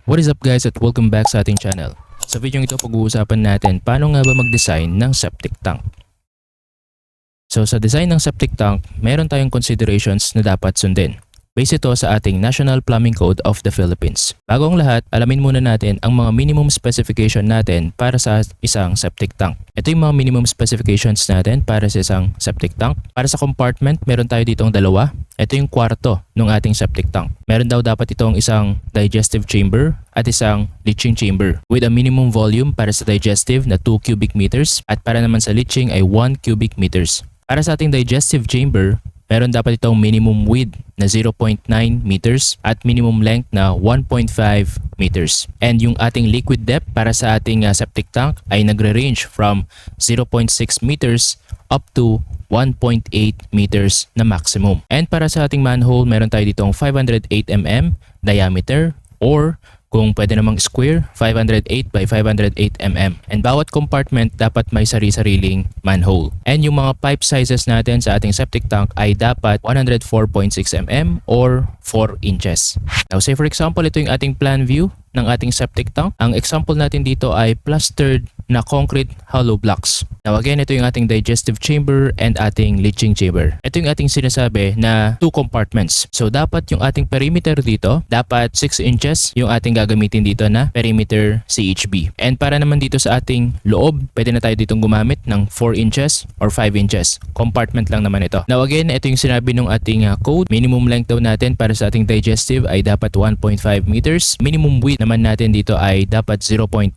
What is up guys at welcome back sa ating channel. Sa video ito pag-uusapan natin paano nga ba mag-design ng septic tank. So sa design ng septic tank, meron tayong considerations na dapat sundin. Base ito sa ating National Plumbing Code of the Philippines. Bago ang lahat, alamin muna natin ang mga minimum specification natin para sa isang septic tank. Ito yung mga minimum specifications natin para sa isang septic tank. Para sa compartment, meron tayo ditong dalawa. Ito yung kwarto ng ating septic tank. Meron daw dapat itong isang digestive chamber at isang leaching chamber with a minimum volume para sa digestive na 2 cubic meters at para naman sa leaching ay 1 cubic meters. Para sa ating digestive chamber, meron dapat itong minimum width na 0.9 meters at minimum length na 1.5 meters. And yung ating liquid depth para sa ating septic tank ay nagre-range from 0.6 meters up to 1.8 meters na maximum. And para sa ating manhole, meron tayo ditong 508 mm diameter or kung pwede namang square, 508 by 508 mm. And bawat compartment dapat may sari-sariling manhole. And yung mga pipe sizes natin sa ating septic tank ay dapat 104.6 mm or 4 inches. Now say for example, ito yung ating plan view ng ating septic tank. Ang example natin dito ay plastered na concrete hollow blocks. Now again, ito yung ating digestive chamber and ating leaching chamber. Ito yung ating sinasabi na 2 compartments. So dapat yung ating perimeter dito, dapat 6 inches yung ating gagamitin dito na perimeter CHB. And para naman dito sa ating loob, pwede na tayo ditong gumamit ng 4 inches or 5 inches. Compartment lang naman ito. Now again, ito yung sinabi ng ating code. Minimum length daw natin para sa ating digestive ay dapat 1.5 meters. Minimum width naman natin dito ay dapat 0.9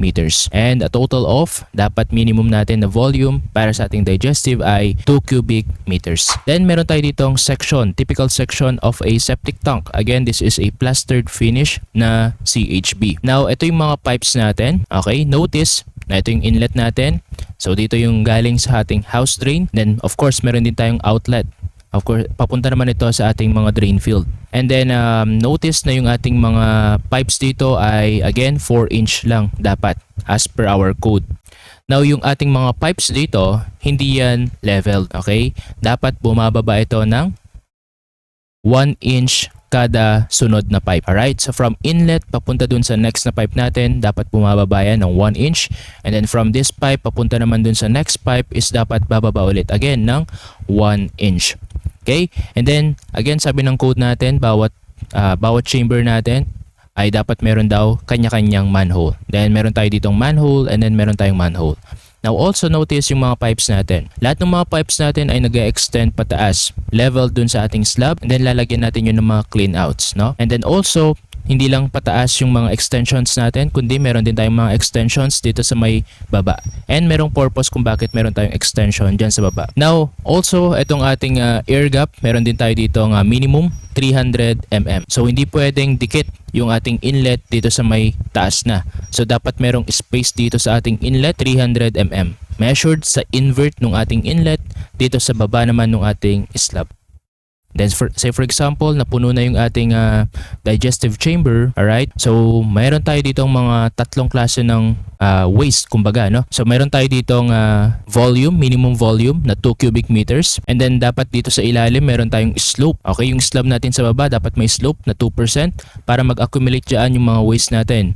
meters. And a total of dapat minimum natin na volume para sa ating digestive ay 2 cubic meters. Then meron tayo ditong section, typical section of a septic tank. Again, this is a plastered finish na CHB. Now, ito yung mga pipes natin. Okay, notice na ito yung inlet natin. So dito yung galing sa ating house drain. Then of course, meron din tayong outlet. Of course, papunta naman ito sa ating mga drain field. And then notice na yung ating mga pipes dito ay again 4 inch lang dapat as per our code. Now yung ating mga pipes dito, hindi yan leveled, okay? Dapat bumababa ito ng 1 inch kada sunod na pipe. Alright, so from inlet papunta dun sa next na pipe natin, dapat bumababa yan ng 1 inch. And then from this pipe papunta naman dun sa next pipe is dapat bababa ulit again ng 1 inch. Okay? And then again, sabi ng code natin, bawat chamber natin ay dapat meron daw kanya-kanyang manhole. Then meron tayo ditong manhole and then meron tayong manhole. Now also notice yung mga pipes natin. Lahat ng mga pipes natin ay nag-extend pataas, level dun sa ating slab, and then lalagyan natin yun ng mga clean outs, no? And then also, hindi lang pataas yung mga extensions natin, kundi meron din tayong mga extensions dito sa may baba. And merong purpose kung bakit meron tayong extension dyan sa baba. Now, also, itong ating air gap, meron din tayo dito ng minimum 300 mm. So, hindi pwedeng dikit yung ating inlet dito sa may taas na. So, dapat merong space dito sa ating inlet, 300 mm. Measured sa invert ng ating inlet, dito sa baba naman ng ating slab. Then say for example, napuno na yung ating digestive chamber, alright? So, mayroon tayo ditong mga tatlong klase ng waste, kumbaga, no? So, mayroon tayo ditong volume, minimum volume na 2 cubic meters. And then, dapat dito sa ilalim, meron tayong slope. Okay, yung slab natin sa baba, dapat may slope na 2% para mag-accumulate dyan yung mga waste natin.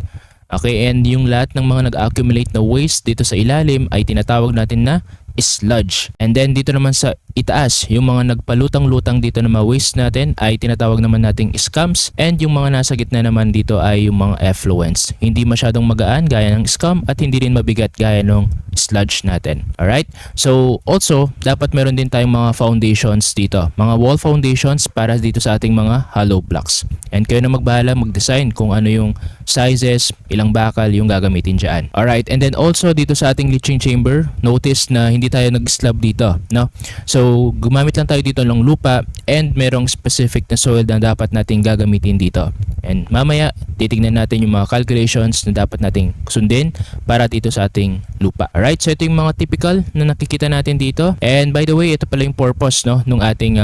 Okay, and yung lahat ng mga nag-accumulate na waste dito sa ilalim ay tinatawag natin na sludge. And then dito naman sa itaas, yung mga nagpalutang-lutang dito na mga waste natin ay tinatawag naman nating scums. And yung mga nasa gitna naman dito ay yung mga effluents. Hindi masyadong magaan gaya ng scum at hindi rin mabigat gaya ng sludge natin. Alright? So also, dapat meron din tayong mga foundations dito. Mga wall foundations para dito sa ating mga hollow blocks. And kayo na magbahala mag-design kung ano yung sizes, ilang bakal yung gagamitin dyan. Alright? And then also dito sa ating leaching chamber, notice na hindi tayo nag-slab dito, no? So, gumamit lang tayo dito ng lupa and merong specific na soil na dapat nating gagamitin dito. And mamaya, titignan natin yung mga calculations na dapat nating sundin para dito sa ating lupa. Alright, so ito yung mga typical na nakikita natin dito. And by the way, ito pala yung purpose, no, nung ating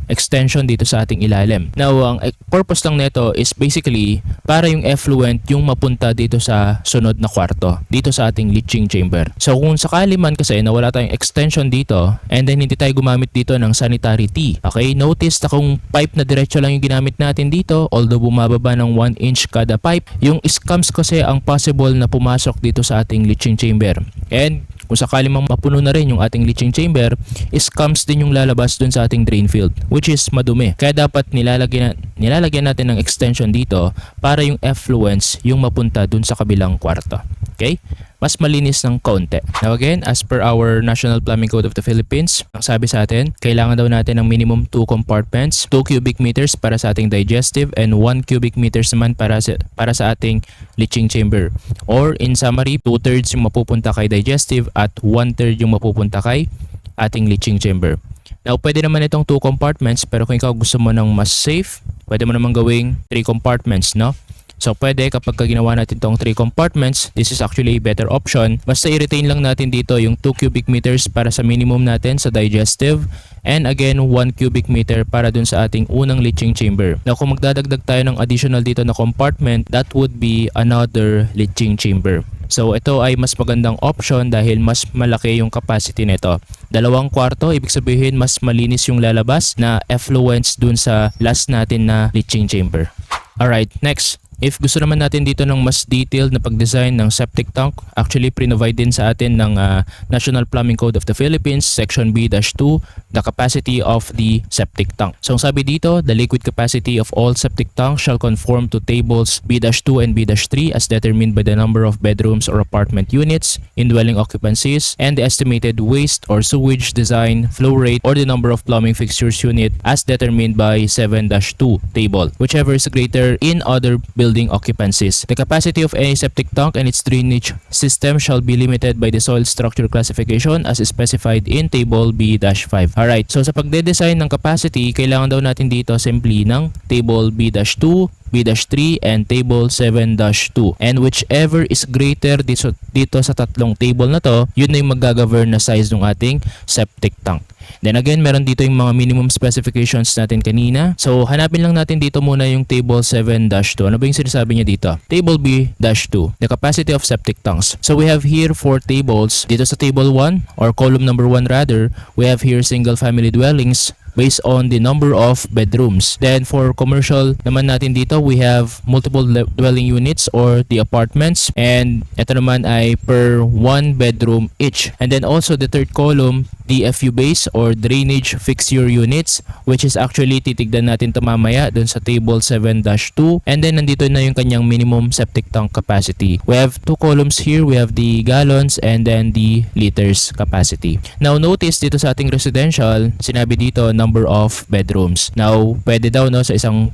extension dito sa ating ilalim. Now, ang purpose lang nito is basically para yung effluent yung mapunta dito sa sunod na kwarto, dito sa ating leaching chamber. So kung sakali man kasi na wala tayong tayong extension dito and then hindi tayo gumamit dito ng sanitary T. Okay, notice na kung pipe na diretso lang yung ginamit natin dito, although bumababa ng 1 inch kada pipe, yung scums kasi ang possible na pumasok dito sa ating leaching chamber. And kung sakali mang mapuno na rin yung ating leaching chamber, scums din yung lalabas dun sa ating drain field, which is madumi. Kaya dapat nilalagyan natin ng extension dito para yung effluents yung mapunta dun sa kabilang kwarto. Okay? Mas malinis ng kaunti. Now again, as per our National Plumbing Code of the Philippines, ang sabi sa atin, kailangan daw natin ng minimum 2 compartments, 2 cubic meters para sa ating digestive and 1 cubic meters naman para sa ating leaching chamber. Or in summary, 2/3 yung mapupunta kay digestive at 1/3 yung mapupunta kay ating leaching chamber. Now, pwede naman itong 2 compartments pero kung ikaw gusto mo ng mas safe, pwede mo naman gawing 3 compartments, no? So pwede kapag ginawa natin itong 3 compartments, this is actually a better option. Basta i-retain lang natin dito yung 2 cubic meters para sa minimum natin sa digestive and again 1 cubic meter para dun sa ating unang leaching chamber. Now kung magdadagdag tayo ng additional dito na compartment, that would be another leaching chamber. So ito ay mas magandang option dahil mas malaki yung capacity nito. 2 kwarto, ibig sabihin mas malinis yung lalabas na effluents dun sa last natin na leaching chamber. Alright, next. If gusto naman natin dito ng mas detailed na pag-design ng septic tank, actually pre-provide din sa atin ng National Plumbing Code of the Philippines, Section B-2, the capacity of the septic tank. So ang sabi dito, the liquid capacity of all septic tanks shall conform to tables B-2 and B-3 as determined by the number of bedrooms or apartment units, indwelling occupancies, and the estimated waste or sewage design, flow rate, or the number of plumbing fixtures unit as determined by 7-2 table, whichever is greater in other building occupancies. The capacity of any septic tank and its drainage system shall be limited by the soil structure classification as specified in table B-5. Alright, so sa pagde-design ng capacity, kailangan daw natin dito simply ng table B-2, B-3 and table 7-2. And whichever is greater dito sa tatlong table na to, yun na yung mag-govern na size ng ating septic tank. Then again, meron dito yung mga minimum specifications natin kanina. So hanapin lang natin dito muna yung table 7-2. Ano ba yung sinasabi niya dito? Table B-2, the capacity of septic tanks. So we have here 4 tables. Dito sa table 1 or column number 1 rather, we have here single family dwellings based on the number of bedrooms. Then for commercial naman natin dito, we have multiple dwelling units or the apartments, and ito naman ay per 1 bedroom each. And then also the third column, DFU base or drainage fixture units, which is actually titignan natin ito mamaya dun sa table 7-2. And then nandito na yung kanyang minimum septic tank capacity. We have 2 columns here. We have the gallons and then the liters capacity. Now notice dito sa ating residential, sinabi dito number of bedrooms. Now pwede daw no sa isang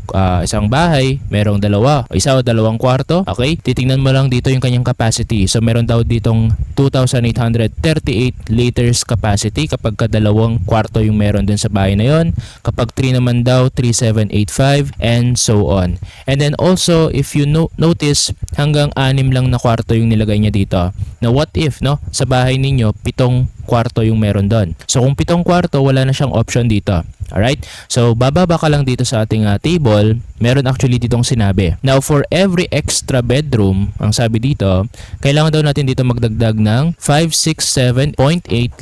bahay, merong 2, isa o 2 kwarto. Okay? Titingnan mo lang dito yung kanyang capacity. So meron daw ditong 2,838 liters capacity kapag ka 2 kwarto yung meron dun sa bahay na yon. Kapag 3 naman daw, 3,785 and so on. And then also, if you notice, hanggang 6 lang na kwarto yung nilagay niya dito. Now what if, no? Sa bahay ninyo, 7 kwarto yung meron doon. So kung 7 kwarto, wala na siyang option dito. Alright? So bababa ka lang dito sa ating table, meron actually ditong sinabi. Now for every extra bedroom, ang sabi dito, kailangan daw natin dito magdagdag ng 567.8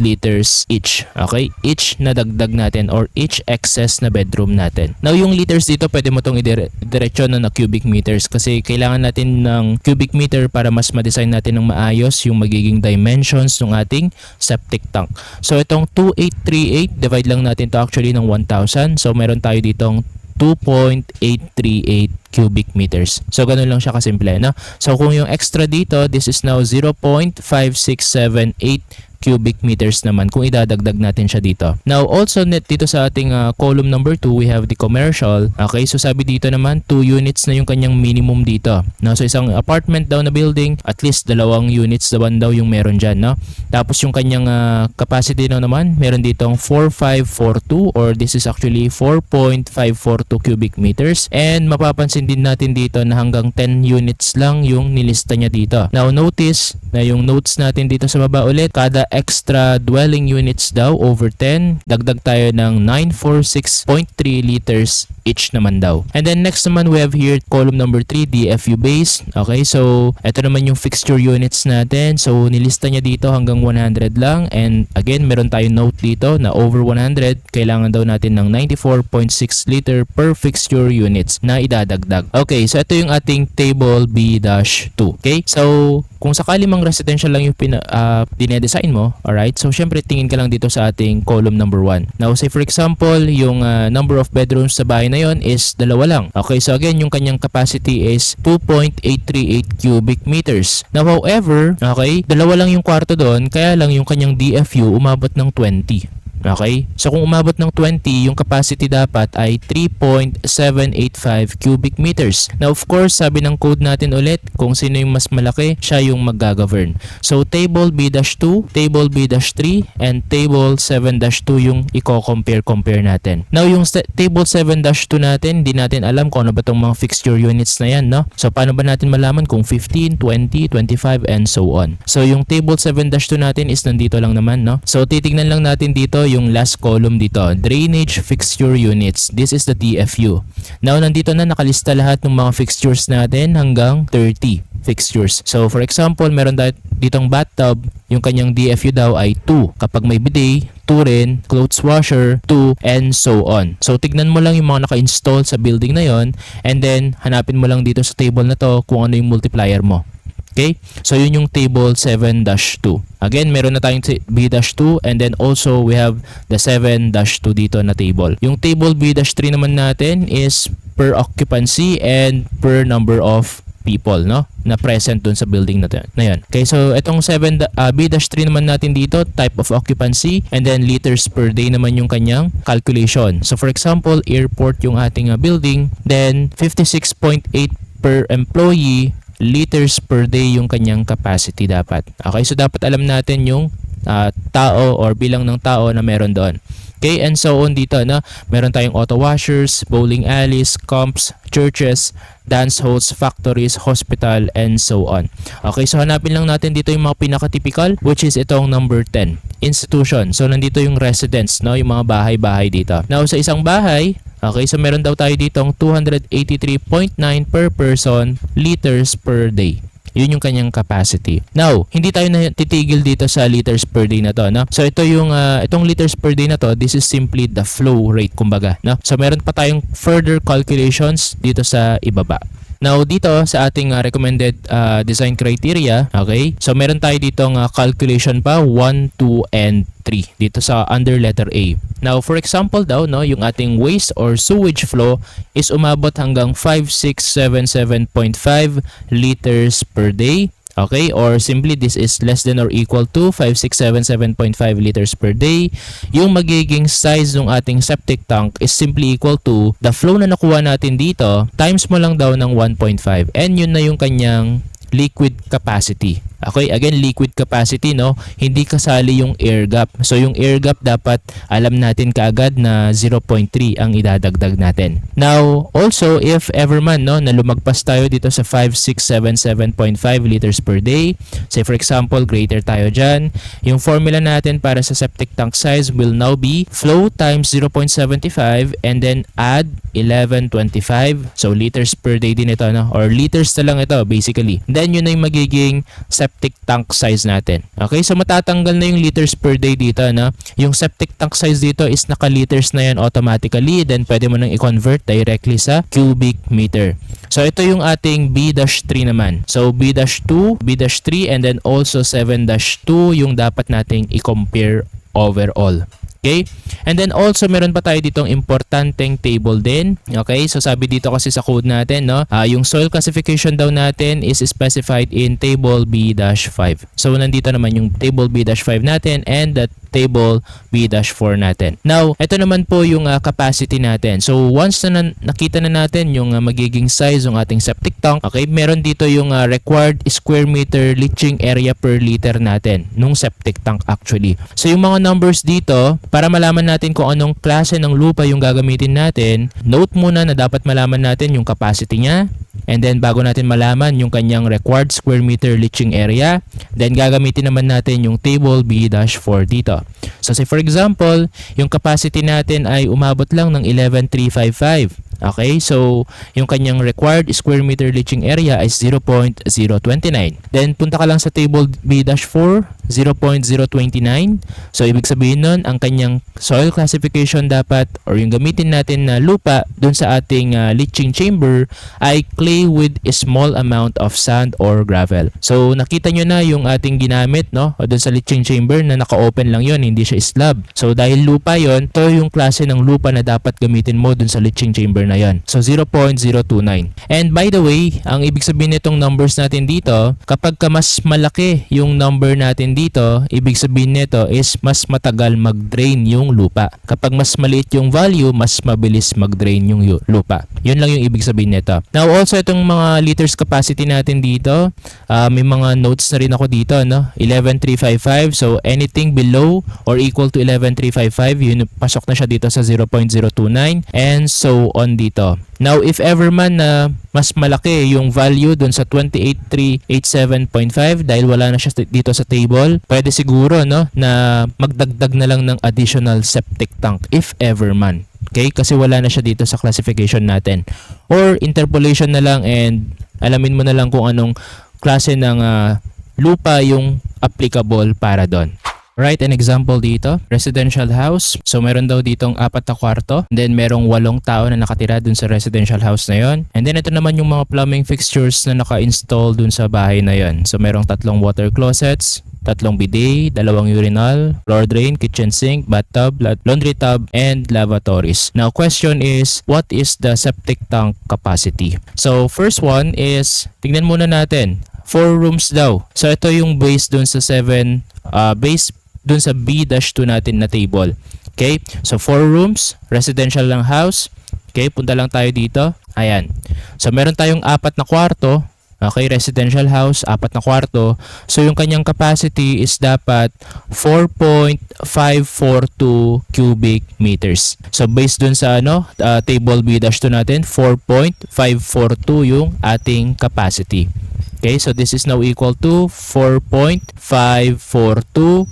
liters each. Okay? Each na dagdag natin or each excess na bedroom natin. Now yung liters dito, pwede mo itong idiretso na cubic meters kasi kailangan natin ng cubic meter para mas ma-design natin ng maayos yung magiging dimensions ng ating septic tank. So itong 2838, divide lang natin to actually ng 1,000. So meron tayo ditong 2.838 cubic meters. So ganun lang siya kasimple, no? So kung yung extra dito, this is now 0.5678 cubic meters naman kung idadagdag natin siya dito. Now also dito sa ating column number 2, we have the commercial. Okay, so sabi dito naman 2 units na yung kanyang minimum dito. Now so isang apartment daw na building, at least 2 units naman daw yung meron dyan, no? Tapos yung kanyang capacity naman, meron ditong 4,542 or this is actually 4.542 cubic meters. And mapapansin din natin dito na hanggang 10 units lang yung nilista niya dito. Now notice na yung notes natin dito sa baba ulit, kada extra dwelling units daw over 10. Dagdag tayo ng 946.3 liters each naman daw. And then next naman we have here column number 3, DFU base. Okay, so ito naman yung fixture units natin. So nilista niya dito hanggang 100 lang. And again, meron tayong note dito na over 100, kailangan daw natin ng 94.6 liter per fixture units na idadagdag. Okay, so ito yung ating table B-2. Okay, so kung sakali mang residential lang yung dinedesign mo, alright, so syempre tingin ka lang dito sa ating column number 1. Now say for example, yung number of bedrooms sa bahay na yon is 2 lang. Okay, so again, yung kanyang capacity is 2.838 cubic meters. Now however, okay, 2 lang yung kwarto doon, kaya lang yung kanyang DFU umabot ng 20. Okay? So kung umabot ng 20, yung capacity dapat ay 3.785 cubic meters. Now of course, sabi ng code natin ulit, kung sino yung mas malaki, siya yung mag-govern. So table B-2, table B-3, and table 7-2 yung i-compare natin. Now yung table 7-2 natin, hindi natin alam kung ano ba itong mga fixture units na yan, no? So paano ba natin malaman kung 15, 20, 25, and so on. So yung table 7-2 natin is nandito lang naman, no? So titignan lang natin dito yung last column dito, drainage fixture units. This is the DFU. Now, nandito na nakalista lahat ng mga fixtures natin hanggang 30 fixtures. So, for example, meron ditong bathtub, yung kanyang DFU daw ay 2. Kapag may bidet, 2 rin, clothes washer, 2, and so on. So, tignan mo lang yung mga naka-install sa building na yon, and then, hanapin mo lang dito sa table na to kung ano yung multiplier mo. Okay? So, yun yung table 7-2. Again, meron na tayong B-2 and then also we have the 7-2 dito na table. Yung table B-3 naman natin is per occupancy and per number of people, no, na present dun sa building na yan. Okay, so itong B-3 naman natin dito, type of occupancy, and then liters per day naman yung kanyang calculation. So for example, airport yung ating building, then 56.8 per employee liters per day yung kanyang capacity dapat. Okay, so dapat alam natin yung tao or bilang ng tao na meron doon. Okay, and so on dito, no? Meron tayong auto washers, bowling alleys, camps, churches, dance halls, factories, hospital, and so on. Okay, so hanapin lang natin dito yung mga pinaka-typical, which is itong number 10, institution. So nandito yung residence, no? Yung mga bahay-bahay dito. Now sa isang bahay, okay, so meron daw tayo ditong 283.9 per person liters per day. Yun yung kanyang capacity. Now, hindi tayo titigil dito sa liters per day na to, no? So ito yung itong liters per day na to, this is simply the flow rate kumbaga, no? So meron pa tayong further calculations dito sa ibaba. Now dito sa ating recommended design criteria, okay? So meron tayo ditong calculation pa 1, 2 and 3 dito sa under letter A. Now for example daw, no, yung ating waste or sewage flow is umabot hanggang 5677.5 liters per day. Okay, or simply this is less than or equal to 5677.5 liters per day. Yung magiging size ng ating septic tank is simply equal to the flow na nakuha natin dito times mo lang daw ng 1.5, and yun na yung kanyang liquid capacity. Okay, again, liquid capacity, no? Hindi kasali yung air gap. So yung air gap dapat alam natin kaagad na 0.3 ang idadagdag natin. Now, also if ever man, no, na lumagpas tayo dito sa 5677.5 liters per day, say for example, greater tayo dyan, yung formula natin para sa septic tank size will now be flow times 0.75 and then add 1125. So liters per day din ito, no? Or liters na lang ito basically. Then yun na yung magiging septic tank size natin. Okay, so matatanggal na yung liters per day dito, no? Yung septic tank size dito is naka-liters na yan automatically, then pwede mo nang i-convert directly sa cubic meter. So ito yung ating B-3 naman. So B-2, B-3, and then also 7-2 yung dapat nating i-compare overall. Okay? And then also meron pa tayo ditong importanteng table din. Okay? So sabi dito kasi sa code natin, no, yung soil classification daw natin is specified in table B-5. So nandito naman yung table B-5 natin and the table B-4 natin. Now, ito naman po yung capacity natin. So once na nakita na natin yung magiging size ng ating septic tank, okay, meron dito yung required square meter leaching area per liter natin nung septic tank actually. So yung mga numbers dito, para malaman natin kung anong klase ng lupa yung gagamitin natin, note muna na dapat malaman natin yung capacity niya, And then bago natin malaman yung kanyang required square meter leaching area, then gagamitin naman natin yung table B-4 dito. So say for example, yung capacity natin ay umabot lang ng 11,355. Okay, so yung kanyang required square meter leaching area is 0.029. Then punta ka lang sa table B-4, 0.029. So ibig sabihin nun, ang kanyang soil classification dapat or yung gamitin natin na lupa dun sa ating leaching chamber ay clay with a small amount of sand or gravel. So nakita nyo na yung ating ginamit, no, dun sa leaching chamber na naka-open lang yon, hindi siya slab. So dahil lupa yon, ito yung klase ng lupa na dapat gamitin mo dun sa leaching chamber na yon. So 0.029. And by the way, ang ibig sabihin nitong numbers natin dito, kapag ka mas malaki yung number natin dito, ibig sabihin nito is mas matagal mag-drain yung lupa. Kapag mas maliit yung value, mas mabilis mag-drain yung lupa. Yun lang yung ibig sabihin nito. Now also itong mga liters capacity natin dito, may mga notes na rin ako dito, no? 11,355. So anything below or equal to 11,355, yun pasok na siya dito sa 0.029 and so on dito. Now if ever man na mas malaki yung value dun sa 28,387.5 dahil wala na siya dito sa table, pwede siguro, no, na magdagdag na lang ng additional septic tank if ever man. Okay? Kasi wala na siya dito sa classification natin. Or interpolation na lang and alamin mo na lang kung anong klase ng lupa yung applicable para doon. Right, an example dito, residential house. So meron daw ditong 4 na kwarto, and then merong 8 tao na nakatira dun sa residential house na yon. And then ito naman yung mga plumbing fixtures na naka-install dun sa bahay na yon. So merong 3 water closets, 3 bidet, 2 urinal, floor drain, kitchen sink, bathtub, laundry tub, and lavatories. Now question is, what is the septic tank capacity? So first one is, tingnan muna natin, 4 rooms daw. So ito yung base dun sa 7, base dun sa B-2 natin na table. Okay? So 4 rooms, residential lang house. Okay, punta lang tayo dito. Ayan. So meron tayong 4 na kwarto. Okay, residential house, 4 na kwarto. So yung kanyang capacity is dapat 4.542 cubic meters. So based dun sa table B-2 natin, 4.542 yung ating capacity. Okay, so this is now equal to 4.542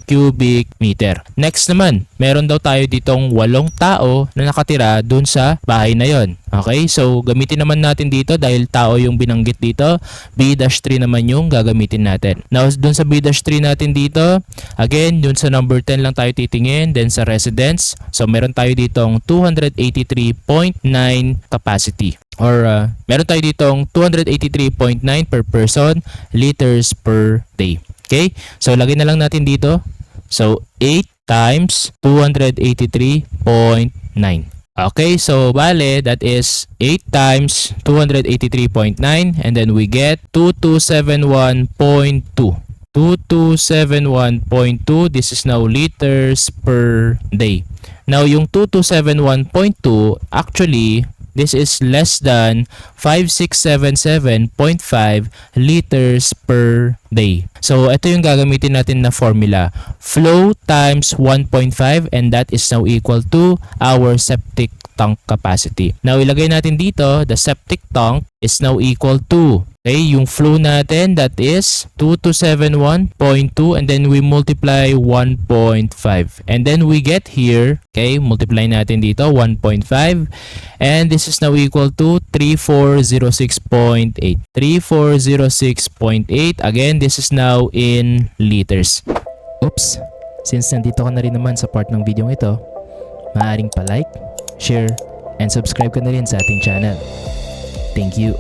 cubic meter. Next naman, meron daw tayo ditong 8 tao na nakatira dun sa bahay na yon. Okay, so gamitin naman natin dito dahil tao yung binanggit dito. B-3 naman yung gagamitin natin. Now, dun sa B-3 natin dito, again, dun sa number 10 lang tayo titingin, then sa residence. So meron tayo ditong 283.9 capacity. Or meron tayo ditong 283.9 per person liters per day. Okay? So lagay na lang natin dito. So 8 times 283.9. Okay, so bale that is 8 times 283.9 and then we get 2271.2. 2271.2, this is now liters per day. Now yung 2271.2 actually this is less than 5677.5 liters per day. So, ito yung gagamitin natin na formula. Flow times 1.5 and that is now equal to our septic tank capacity. Now, ilagay natin dito, the septic tank is now equal to, okay, yung flow natin, that is 2271.2 and then we multiply 1.5. And then we get here, okay, multiply natin dito, 1.5. And this is now equal to 3406.8. 3406.8. Again, this is now in liters. Oops! Since nandito ka na rin naman sa part ng video ito, maaaring pa-like, share, and subscribe ka na rin sa ating channel. Thank you.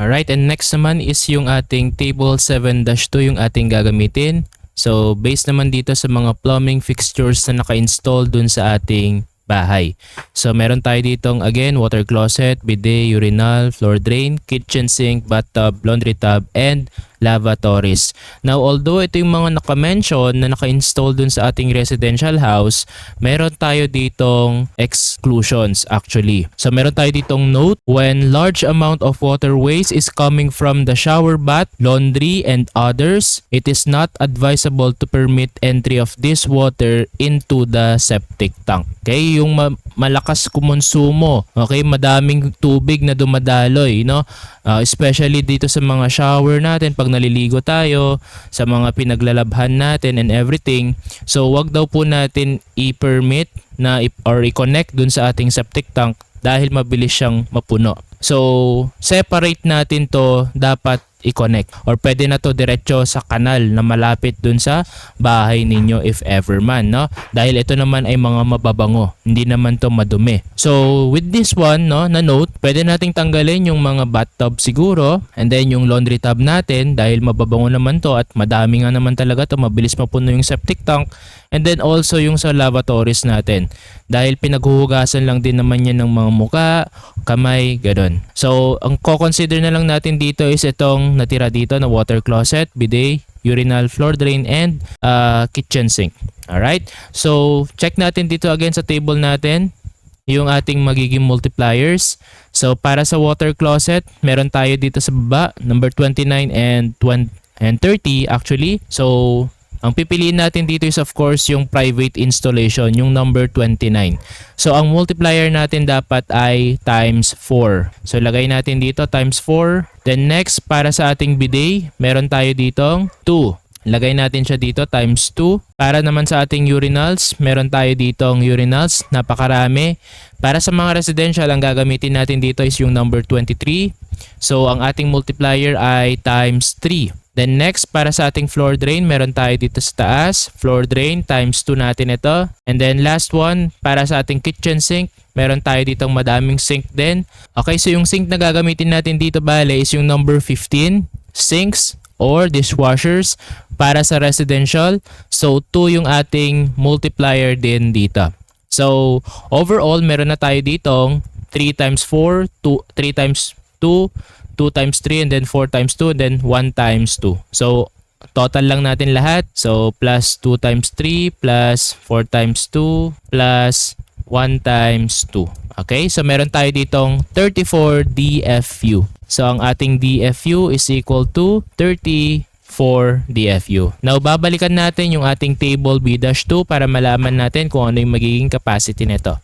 Alright, and next naman is yung ating table 7-2 yung ating gagamitin. So, based naman dito sa mga plumbing fixtures na naka-install dun sa ating bahay. So, meron tayo ditong again, water closet, bidet, urinal, floor drain, kitchen sink, bathtub, laundry tub, and lavatories. Now, although ito yung mga naka-mention na naka-install dun sa ating residential house, meron tayo ditong exclusions actually. So, meron tayo ditong note, when large amount of water waste is coming from the shower bath, laundry, and others, it is not advisable to permit entry of this water into the septic tank. Okay, yung malakas kumonsumo, okay, madaming tubig na dumadaloy, no? Especially dito sa mga shower natin pag naliligo tayo, sa mga pinaglalabhan natin and everything. So, wag daw po natin i-permit na or i-connect dun sa ating septic tank dahil mabilis siyang mapuno. So, separate natin to dapat i-connect or pwede na to diretso sa kanal na malapit dun sa bahay ninyo if ever man, no? Dahil ito naman ay mga mababango, hindi naman to madumi. So with this one, no, na note, pwede nating tanggalin yung mga bathtub siguro and then yung laundry tub natin dahil mababango naman to at madami nga naman talaga to, mabilis mapuno yung septic tank, and then also yung sa lavatories natin dahil pinaghuhugasan lang din naman yan ng mga muka, kamay, ganun. So ang ko-consider na lang natin dito is itong natira dito na water closet, bidet, urinal, floor drain, and kitchen sink. Alright? So, check natin dito again sa table natin yung ating magiging multipliers. So, para sa water closet, meron tayo dito sa baba, number 29 and 30 actually. So, ang pipiliin natin dito is of course yung private installation, yung number 29. So ang multiplier natin dapat ay times 4. So lagay natin dito times 4. Then next, para sa ating bidet, meron tayo ditong 2. Lagay natin siya dito times 2. Para naman sa ating urinals, meron tayo ditong urinals, napakarami. Para sa mga residential, ang gagamitin natin dito is yung number 23. So ang ating multiplier ay times 3. Then next, para sa ating floor drain, meron tayo dito sa taas. Floor drain, times 2 natin ito. And then last one, para sa ating kitchen sink, meron tayo ditong madaming sink din. Okay, so yung sink na gagamitin natin dito bale is yung number 15. Sinks or dishwashers para sa residential. So 2 yung ating multiplier din dito. So overall, meron na tayo ditong 3 times 4, 3 times 2, 2 times 3, and then 4 times 2, and then 1 times 2. So, total lang natin lahat. So, plus 2 times 3, plus 4 times 2, plus 1 times 2. Okay? So, meron tayo ditong 34 DFU. So, ang ating DFU is equal to 34 DFU. Now, babalikan natin yung ating table B-2 para malaman natin kung ano yung magiging capacity nito.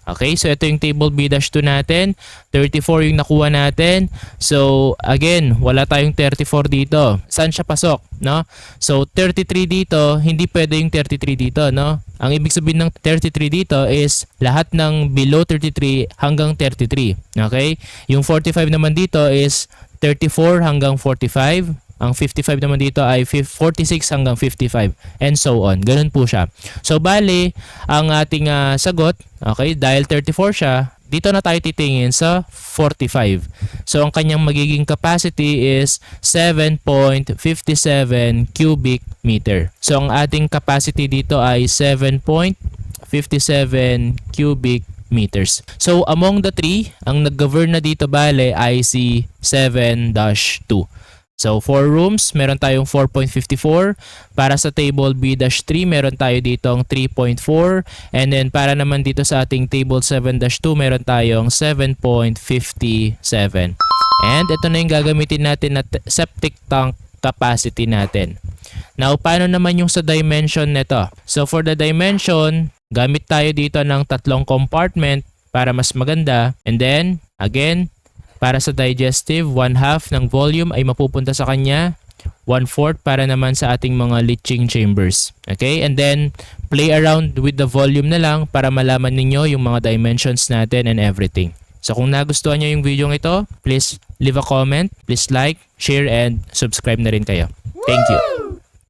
Okay, so ito yung table B-2 natin. 34 yung nakuha natin. So, again, wala tayong 34 dito. Saan siya pasok, no? So, 33 dito, hindi pwede yung 33 dito, no? Ang ibig sabihin ng 33 dito is lahat ng below 33 hanggang 33. Okay? Yung 45 naman dito is 34 hanggang 45. Ang 55 naman dito ay 46 hanggang 55 and so on. Ganun po siya. So bale, ang ating sagot, okay, dahil 34 siya, dito na tayo titingin sa 45. So ang kanyang magiging capacity is 7.57 cubic meter. So ang ating capacity dito ay 7.57 cubic meters. So among the three, ang nag-govern na dito bale ay si 7-2. So, 4 rooms, meron tayong 4.54. Para sa table B-3, meron tayo ditong 3.4. And then, para naman dito sa ating table 7-2, meron tayong 7.57. And ito na yung gagamitin natin na septic tank capacity natin. Now, paano naman yung sa dimension nito? So, for the dimension, gamit tayo dito ng 3 compartment para mas maganda. And then, again, para sa digestive, 1/2 ng volume ay mapupunta sa kanya. 1/4 para naman sa ating mga leaching chambers. Okay? And then, play around with the volume na lang para malaman ninyo yung mga dimensions natin and everything. So, kung nagustuhan nyo yung video ito, please leave a comment, please like, share, and subscribe na rin kayo. Thank you.